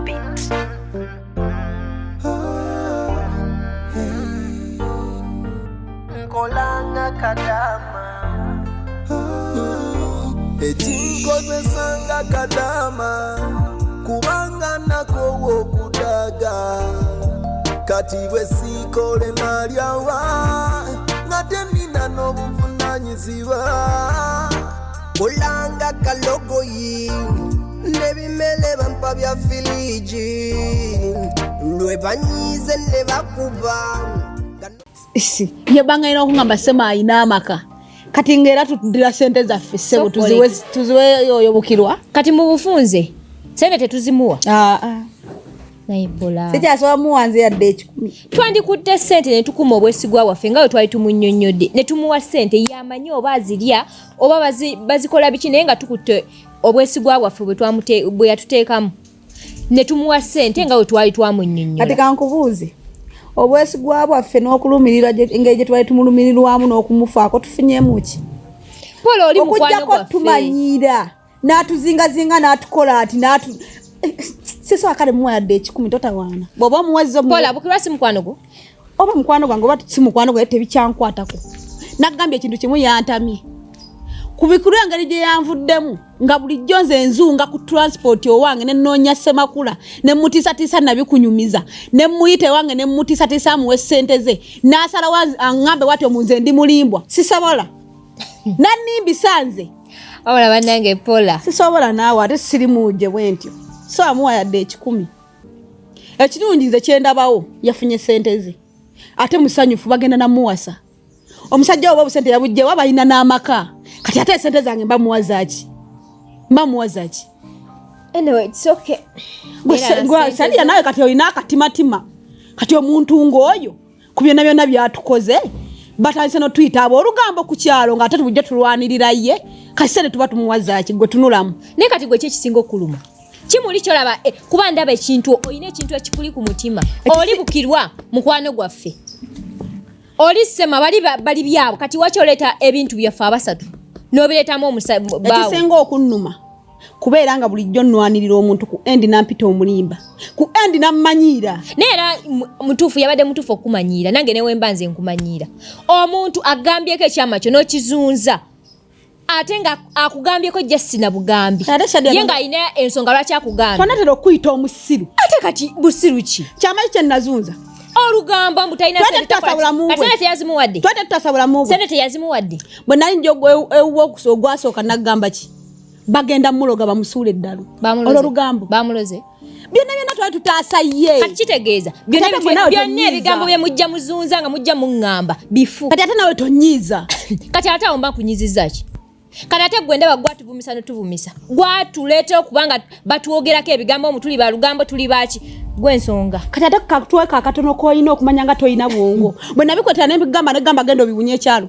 beat. Nkolanga kadama ekinkoze sanga kadama kubanga nako wokudaga kati bwe sikole nalyawa ngate nina n'obuvunanyizibwa kolanga kalogoyi nebimele bampa bya filiji lwe banyize ne bakuba yebanga ina okungamba sema ina amaka kati ngera tutundira sente zaffe sebo tuziwe yoyobukirwa kati mu bufunze sente tetuzimuwa naibola sikyasoba muwanze yadde 10 twandikutte sente ne tukuma obwesigwa waffe nga we twali tumunnyonnyodde ne tumuwa sente yamanyi oba azirya oba bazikola biki naye nga tukutte obwesigwa waffe bwe yatuteekamu ne tumuwa sente nga we twali twamunnyonnyola kati kankubuuze obwesigwa bwaffe n'okulumirira engeri gye twali tumulumirirwamu n'okumufaako tufunyemu ki pola oli mukwano gwaffe tumanyira n'atuzingazinga n'atukola ati siso akale muwa yadde 10 totawaana bw'oba omuwazizo pola bukirwa si mukwano gwo oba mukwano gwange oba si mukwano gwe tebikyankwatako nagambye ekintu kimu yantamye kubikuru engeri gye yanvuddemu nga bulijjo nze enzunga ku transport owange ne nnoonya Ssemakula ne mutiisatiisa nabikunyumiza ne muyite wange ne mutiisatiisa amuwe ssente ze n'asala aŋŋambe watyo mu nze ndi mulimbwa sisobola nannimbi sanze wabula bannange pola sisobola naawe ate siri mujje bwentyo so amuwa yadde 10 ekirungi nze kyendabawo yafunye ssente ze ate musanyufu bagenda namuwasa omusajja oba obusente yabujjewo abalina n'amaka kati ate sente zange mbamuwazaki anyway it's okay saliya nawe kati olina akatimatima kati omuntu ng'oyo ku byonna byonna byatukoze batandise notuyita ab'olugambo ku kyalo ng'ate tubujja tulwanirira ye kati sente tuba tumuwazaki gwe tunulamu naye kati gwe kyekisinga okuluma kimuli kyolaba kuba ndaba ekintu olina ekintu ekikuli ku mutima oli bukirwa mukwano gwaffe oli sema bali byabo kati waki oleeta ebintu byaffe abasatu n'obireetamu omusabaawo ekisinga okunnuma kubeera nga bulijjo nnwanirira omuntu ku endi nampita omulimba ku endi nammanyiira naye era mutuufu yabadde mutuufu okumanyiira nange newe mba nze nkumanyiira omuntu agambyeko ekyama kyo n'okizunza ate nga akugambyeko jesi na bugambi ye ng'alina ensonga lwaki akugambye tonatera okuyita omusiru ate kati busiru ki kyamayi kye nazunza olugamba mbu talina sente teyazimuwadde twate tutasabula mu sente teyazimuwadde bwe nali njogo ogwasooka nagamba ki bagenda muloga bamusuule eddalo olwolugambo bamuloze byonna byonna twali tutaasa ye kati kitegeeza byonna ebigambo bye mujja muzunza nga mujja muŋŋamba bifu kati ate nawe tonyiiza kati ate awo mba nkunyizizza ki kati ate gwe ndaba gwatuvumisa notuvumisa gwatuleeta okubanga batuwogerako ebigambo mu tuli balugambo tuli baaki gwensonga kati ate katweka akatono koyina okumanya nga toyina bwongo bwe nabikwetera nebigamba negamba genda obiwunye ekyalo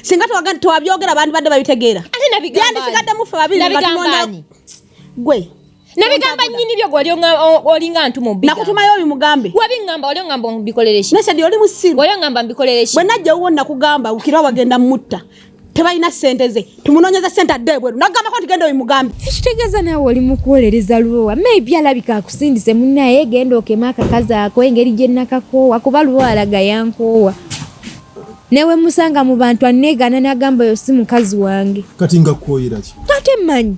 singa twabyogera bandi badde babitegeera ate nabigambyandisikadde mufe babiri nabigambani gwe nabigamba nnyini byo gwali olinga ntuma obigamba nakutumayo obimugambe wabiŋŋamba wali oŋŋamba mbikolere ki nesadi oli musiru wali oŋŋamba mbikolere ki bwe najja wuwo nakugamba ukira wagenda mutta tebalina sente ze tumunoonyeza sente adde bweru nagambako nti genda obimugambe ekitegeeza naawe oli mu kuwolereza lwowa maybe alabika akusindise munnaye genda okema akakazi ako engeri gye nakakoowa kuba lwowa alaga yankoowa newe musanga mu bantu aneegana n'agamba yo si mukazi wange kati nga kwoyera ki ate mmanyi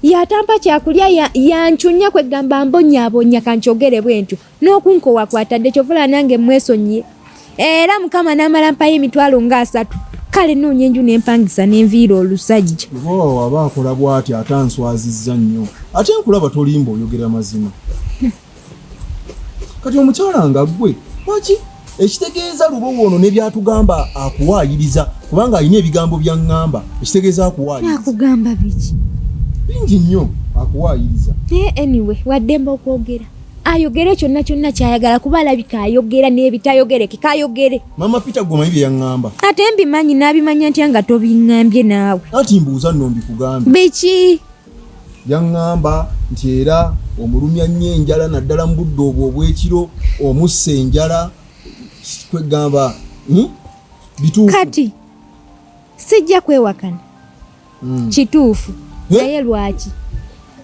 yatampa kyakulya yancunya kwegamba mbonyaabonya kankyogere bwentyo n'okunkoowa kwatadde kyovula nange mwesonyiye era mukama n'amala mpayo emitwalo nga 3 kale noonya enju n'empangisa n'enviira olusajja oba waba akola bw'ati ate answazizza nnyo ate nkulaba tolimba oyogera mazima kati omukyala nga ggwe lwaki ekitegeeza lubowo ono ne byatugamba akuwaayiriza kubanga alina ebigambo bya ŋŋamba ekitegeeza akuwaayiriza akugamba biki bingi nnyo akuwaayiriza anyway waddemba okwogera ayogere kyonna kyonna kyayagala kuba alabika ayogera n'ebitayogereke kayogere mama Peter gwe omanyi bye yaŋŋamba ate mbimanyi n'abimanya ntya nga tobiŋŋambye naawe ati mbuuza nno mbikugambe biki yaŋŋamba nti era omulumya nnyo enjala naddala mu budde obwo obw'ekiro omussa enjala kwegamba bituufu kati sijja kwewakana kituufu naye lwaki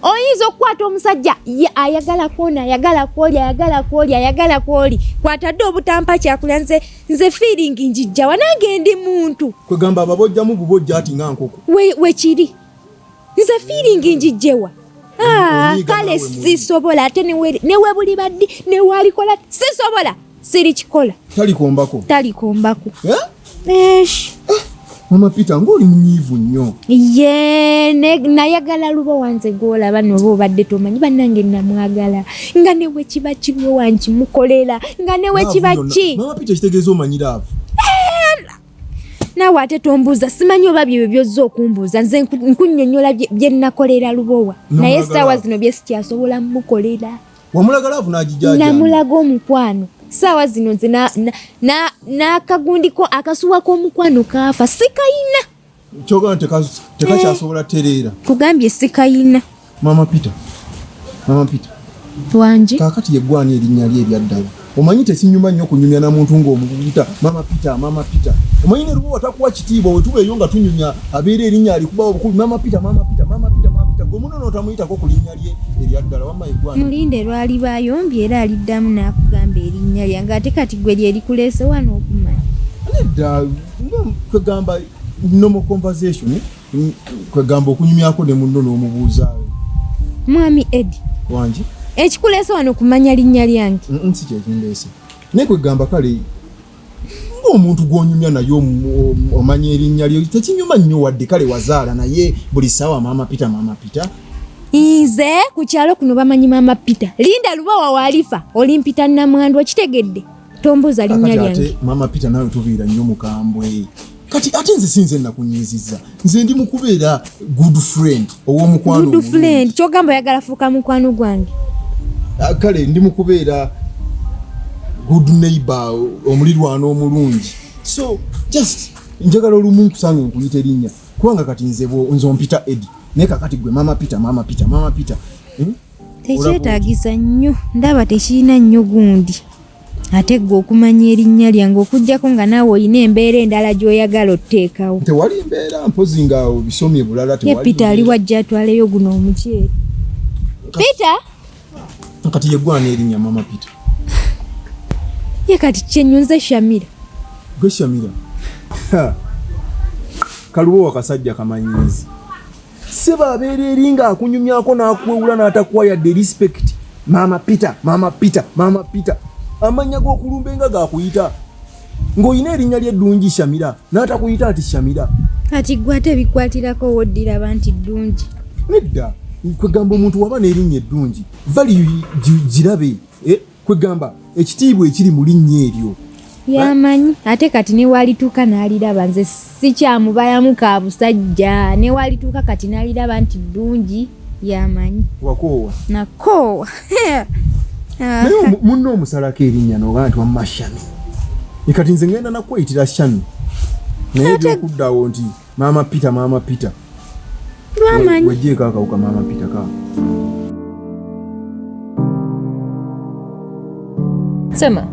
oyinza okukwata omusajja ayagala kwona ayagala kwoli kwatadde obutampa kyakulya nze feeling njijja wanange ndi muntu kwegamba ababojjamu bubojja ati nga nkoko wekiri nze feeling njijjewa kale sisobola ate newe buli baddi newalikola sisobola sirikikola talikombako Mama Peter ng'oli munyiivu nnyo. Nayagala lubo wanze gw'olaba noba obadde tomanyi bannange namwagala nga newe kiba kibo wangi mukolera nga newe kiba ki. Mama Peter kitegeeza omanyira abo. Naawe ate tombuuza simanyi oba byebyo byozza okumbuuza nze nkunnyonnyola bye nakolera lubowa naye essaawa zino bye sikyasobola mukolera. Wamulagala avu n'agijjaaja? Namulaga omukwano. Sawa zino nze n'akagundiko akasuwa k'omukwano kaafa sikayina. Kyogana tekakyasobola tereera. Kugambye sikayina. Mama Peter. Wangi. Kaakati yeggwani erinnya lye eryaddala. Omanyi tesinyuma nnyo okunyumya na muntu ng'omukuyita Mama Peter. Omanyi ne lubo watakuwa kitiibwa bwe tubeeyo nga tunyumya abeera erinnya alikuba obukulu Mama Peter. Gwe muno n'otamuyitako ku linnya lye eryaddala wamma yeggwani. Mulinde lwali bayombye era aliddamu n'akugamba erinnya lyange ate kati gwe lyerikuleese wano okumanya. Nedda kwegamba normal conversation kwegamba okunyumyako ne munno n'omubuuzaawe. Mwami Eddie. Wangi. Ekikuleese wano kumanya linnya lyange. Si kyekindeese. Naye kwegamba kale ng'omuntu gw'onyumya naye omanya erinnya lyo tekinyuma nnyo wadde kale wazaala naye buli ssaawa Mama Peter. Nze ku kyalo kuno bamanyi Mama Peter. Linda lubawa walifa olimpita namwandu okitegedde. Tombuuza linnya lyange. Ate Mama Peter nawe tubiira nnyo mukambwe. Kati ate nze sinze nakunyizizza. Nze ndi mukubeera good friend ow'omukwano. Good friend kyogamba oyagala fuuka mukwano gwange. Kale ndi mukubeera good neighbor omulirwano omulungi. So just njagala olumu nkusange nkuyita erinnya kubanga kati nze ompita Eddie naye kakati gwe Mama Peter. Tekyetaagisa nnyo ndaba tekirina nnyo gundi ate gwe okumanya erinnya lyange okuggyako nga naawe olina embeera endala gy'oyagala otteekawo. Tewali mbeera mpozi nga bisomye bulala tewali. Ye Peter ali wajja atwaleyo guno omuceere. Peter? Kati yeggwana erinnya Mama Peter. Ye kati kyenyunze Shamira. Gwe Shamira. Kalubo wakasajja kamanyizi. Seba abeera eringa akunyumyako n'akuwewula n'atakuwa yadde respect. Mama Peter. Amanya g'okulumbenga gakuyita. Ng'olina erinnya ly'eddungi Shamira n'atakuyita ati Shamira. Kati gwe ate bikwatirako woddiraba nti ddungi. Nedda kwegamba omuntu waba n'erinnya eddungi value girabe. Kwegamba ekitiibwa ekiri mu linnya eryo. Yamanyi ate kati newalituuka n'aliraba nze sikyamubayamu ka busajja newalituuka kati n'aliraba nti ddungi yamanyi. Wakoowa? Nakoowa. Naye munno omusalako erinnya n'ogaa nti wamma Shami. Kati nze ngenda nakweyitira Shami. Naye byokuddawo nti Mama Peter. Lwamanyi. Wejjeeko akawuka Mama Peter ka. Sema.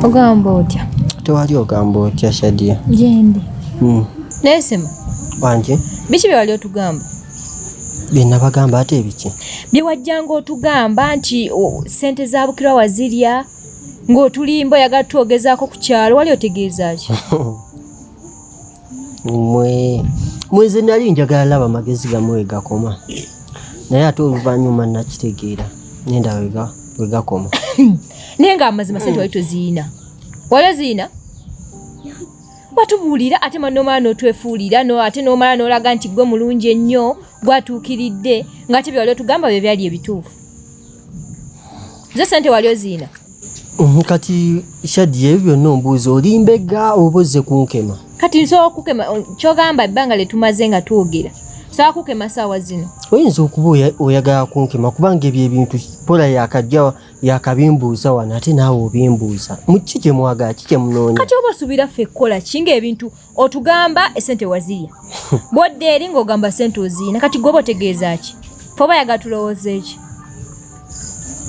Ogamba otya? Tewali ogamba otya Shadia. Gyendi. Naye Sema. Wangi. Biki bye wali otugamba? Bye nabagamba ate biki? Bye wajjanga otugamba nti ssente za Bukirwa wazirya ng'otulimba oyagala tuogezaako ku kyalo wali otegeeza ki? Mweze nali njagala laba amagezi gamwe gakoma. Naye ate oluvannyuma nakitegeera nenda wegakoma. Naye ng'amazima ssente wali toziina. Wali oziina? Watubuulira ate n'omala n'otwefuulira ate n'omala n'olaga nti gwe mulungi ennyo gwatuukiridde ng'ate bye wali otugamba bye byali ebituufu. Ze ssente wali oziina? Kati Shadia ebyo byonna ombuuza olimbega oba ozze kunkema? Kati nsobola okukema ky'ogamba ebbanga lye tumaze nga twogera. Sobola kukema ssaawa zino. Oyinza okuba oyagala kunkema kubanga ebyo ebintu pola yakajja yakabimbuuza wano ate naawe obimbuuza. Mu kiki kye mwagala kiki kye munoonya? Kati oba osuubira ffe kukola ki ng'ebintu otugamba essente wazirya. Bw'odda eri ng'ogamba ssente oziina kati gwe oba otegeeza ki? Ffe oba yagala tulowooza eki?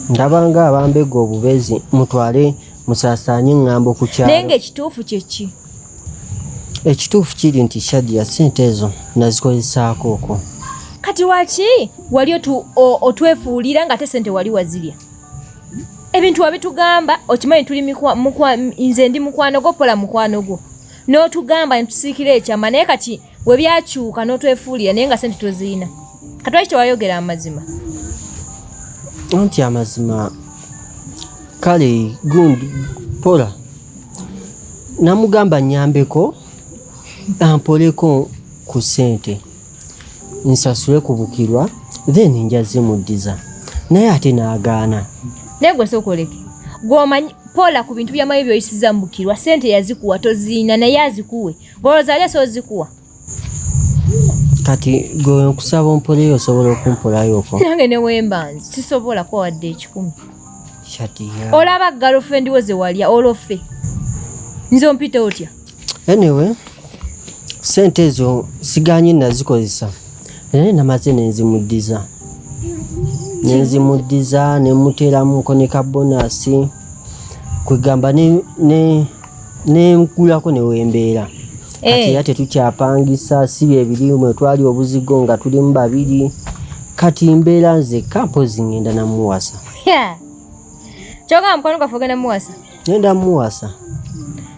Ndabanga abambega obubezi mutwale musaasaanye ŋŋambo ku kyalo. Naye ng'ekituufu kye ki? Ekituufu kiri nti Shadia ssente ezo nazikozesaako okwo. kati waki wali otwefuulira nga te sente wali wazirya ebintu wabitugamba okimanyi tuli nze ndi mukwano gwo pola mukwano gwo n'otugamba ntusiikira ekyama naye kati we byakyuka n'otwefuulira naye nga sente tozirina katwaki tewayogera amazima anti amazima kale gundi pola namugamba nyambeko ampoleko ku sente nsasule kubukirwa then nja zimuddiza naye ate naagaana naye gwe sokoleke gwomanyi pola ku bintu byamayi byoyisiza mbukirwa sente yazikuwa toziina naye azikuwe golozalya sozikuwa kati gwe nkusaba ompoleyo osobola okumpolayooko nange newembanzi sisobola kuwadde 10 shatiya olaba girlfriend wo ze walya olofe nze ompite otya anyway sente ezo siganye nazikozesa naye namaze nenzimuddiza nemuteramuko ne kabonasi kwegamba nemkulako newembeera kati era tetukyapangisa si byebirimu twali obuzigo nga tuli mu babiri kati mbeera nze kampozi ngenda namuwasa kyoga mukwano gaffe ogenda muwasa ngenda muwasa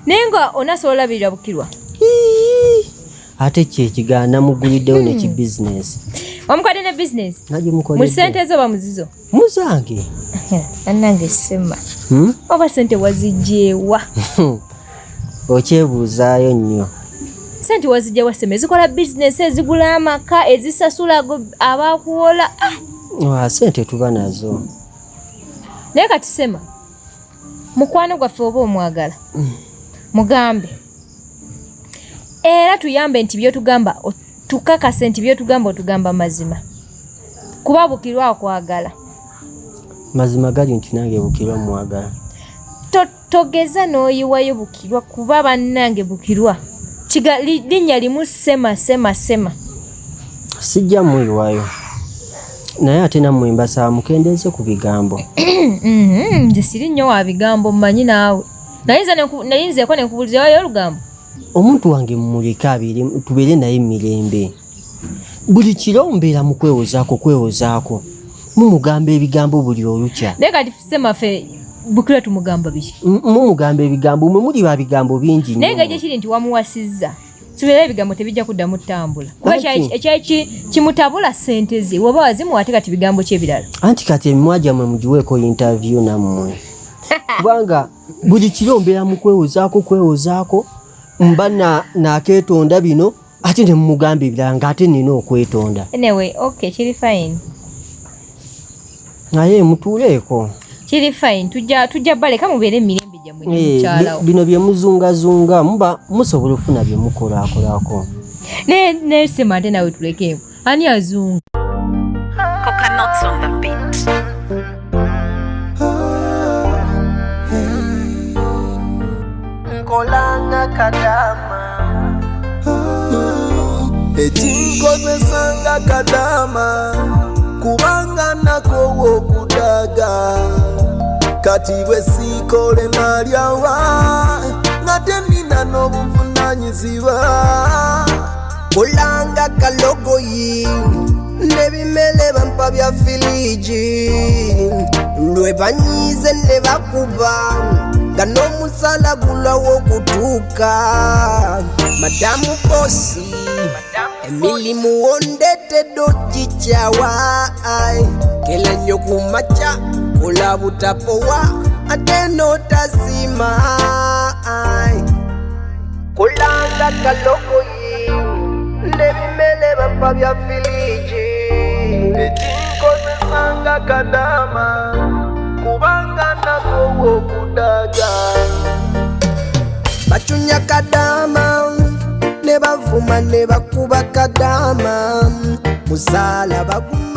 naye nga onasobola birira bukirwa ate kyekigaa namuguliddewo nekibizinesi wamukwadde ne bizinesi mu sente ezo bamuzizo muzange annange sema oba sente wazijjeewa okyebuuzaayo nnyo sente wazijjeewa sema ezikola bizinesi ezigula amaka ezisasula abakuwola sente tuba nazo naye kati sema mukwano gwaffe oba omwagala mugambe era tuyambe nti byotugamba tukakase nti byotugamba otugamba mazima kuba bukirwa akwagala mazima gali nti nange bukirwa mwagala togeza n'oyiwayo bukirwa kuba bannange bukirwa linnya limu sema sijja muyiwayo naye ate nammwe mbasaba mukendeeze ku bigambo nze siri nnyo wa bigambo mmanyi naawe nayinzeeko nenkubulizayo olugambo omuntu wange mumuleka tubeere naye mirembe buli kiro mbeera mu kwewozaako mumugamba ebigambo buli olukya naye kati semafe bukirwa tumugamba biki mumugamba ebigambo mwe muli ba bigambo bingi naye nga gyekiri nti wamuwasizza sibeera ebigambo tebijja kuddamu ttambula kuba ekyaki kimutabula sente ze woba wazimuwa ate kati bigambo kyebirala anti kati emimwa gyammwe mugiweeko interview nammwe kubanga buli kiro mbeera mu kwewozaako mba nakeetonda bino ate ne mumugamba ebirala ng'ate nina okwetonda anyway okay kiri fine naye mutuuleeko kiri fine tujja baleka mubeere emirembe gyammwe mukyalawo bino bye muzungazunga muba musobola ofuna bye mukolaakolako ne sema ate nawe tulekeemu ani azunga Coconuts on the beat. Nkolanga kadama ekinkozesanga kadama kubanga nakowo okudaga kati bwe sikole malyawa nga temina n'obuvunanyizibwa kolanga kalogoyi nebimele bampa bya filiji lwe banyize ne bakuba nga n'omusala gulawo kutuuka madamu bosi emilimu wondetedde ogikyawa kela nnyo ku makya kola butapowa ate n'otasima kolanga kalogoyi nebimele bampa bya filiji ekinkozesanga kadama kubanga nakowo okudaga bacunya kadama ne bavuma ne bakuba kadama musala baguma